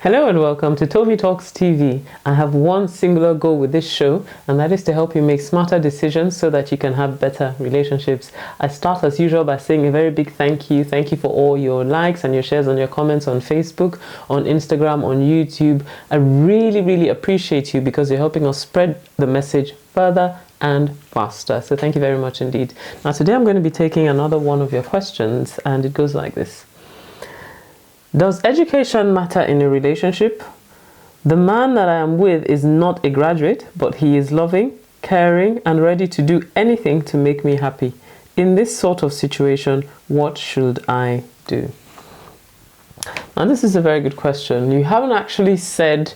Hello and welcome to Tomi Talks TV. I have one singular goal with this show, and that is to help you make smarter decisions so that you can have better relationships. I start as usual by saying a very big thank you. Thank you for all your likes and your shares and your comments on Facebook, on Instagram, on YouTube. I really appreciate you because you're helping us spread the message further and faster. So thank you very much indeed. Now today I'm going to be taking another one of your questions, and it goes like this. Does education matter in a relationship? The man that I am with is not a graduate, but he is loving, caring, and ready to do anything to make me happy. In this sort of situation, what should I do? And this is a very good question. You haven't actually said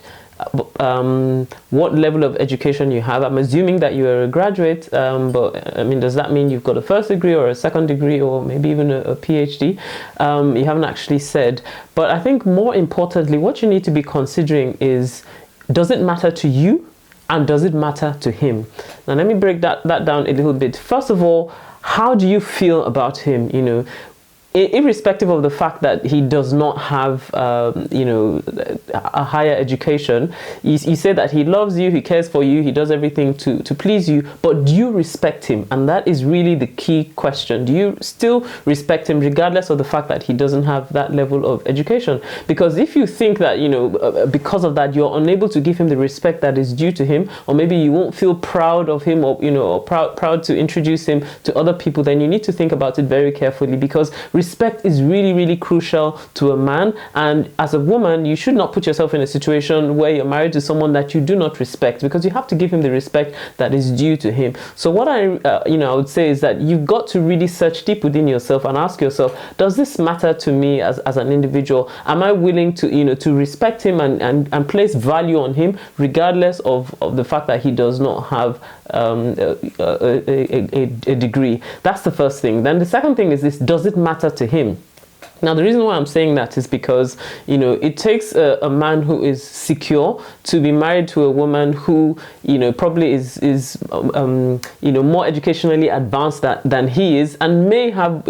what level of education you have. I'm assuming that you are a graduate, but I mean, does that mean you've got a first degree or a second degree or maybe even a PhD? You haven't actually said. But I think more importantly, what you need to be considering is, does it matter to you and does it matter to him? Now, let me break that down a little bit. First of all, how do you feel about him? You know, irrespective of the fact that he does not have, a higher education, you say that he loves you, he cares for you, he does everything to please you, but do you respect him? And that is really the key question. Do you still respect him regardless of the fact that he doesn't have that level of education? Because if you think that, because of that, you're unable to give him the respect that is due to him, or maybe you won't feel proud of him, or proud to introduce him to other people, then you need to think about it very carefully, because respect is really crucial to a man. And as a woman, you should not put yourself in a situation where you're married to someone that you do not respect, because you have to give him the respect that is due to him. So what I would say is that you've got to really search deep within yourself and ask yourself, does this matter to me as an individual? Am I willing to respect him and place value on him regardless of the fact that he does not have a degree? That's the first thing. Then the second thing is this: does it matter to him? Now, the reason why I'm saying that is because, it takes a man who is secure to be married to a woman who, probably is more educationally advanced than he is, and may have,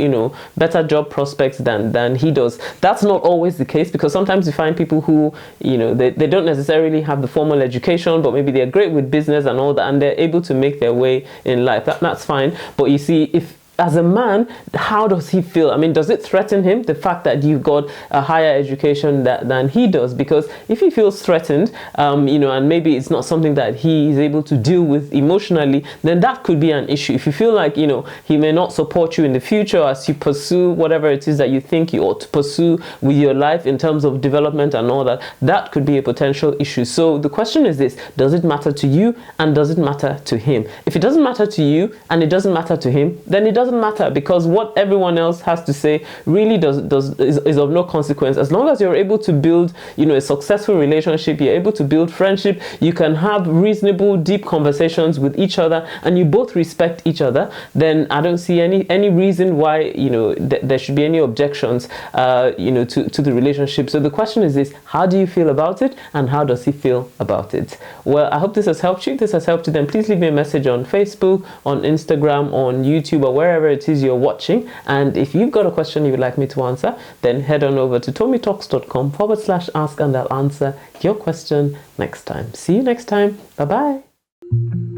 better job prospects than he does. That's not always the case, because sometimes you find people who, they don't necessarily have the formal education, but maybe they're great with business and all that, and they're able to make their way in life. That's fine. But you see, as a man, how does he feel? I mean, does it threaten him, the fact that you've got a higher education than he does? Because if he feels threatened, and maybe it's not something that he is able to deal with emotionally, then that could be an issue. If you feel like, he may not support you in the future as you pursue whatever it is that you think you ought to pursue with your life in terms of development and all that, that could be a potential issue. So the question is this: does it matter to you and does it matter to him? If it doesn't matter to you and it doesn't matter to him, then it doesn't matter, because what everyone else has to say really is of no consequence. As long as you're able to build a successful relationship, you're able to build friendship, you can have reasonable, deep conversations with each other, and you both respect each other, then I don't see any reason why there should be any objections to the relationship. So the question is this: how do you feel about it and how does he feel about it? Well, I hope this has helped you. If this has helped you, then please leave me a message on Facebook, on Instagram, on YouTube, or wherever it is you're watching. And if you've got a question you would like me to answer, then head on over to tomitalks.com/ask, and I'll answer your question next time. See you next time. Bye bye.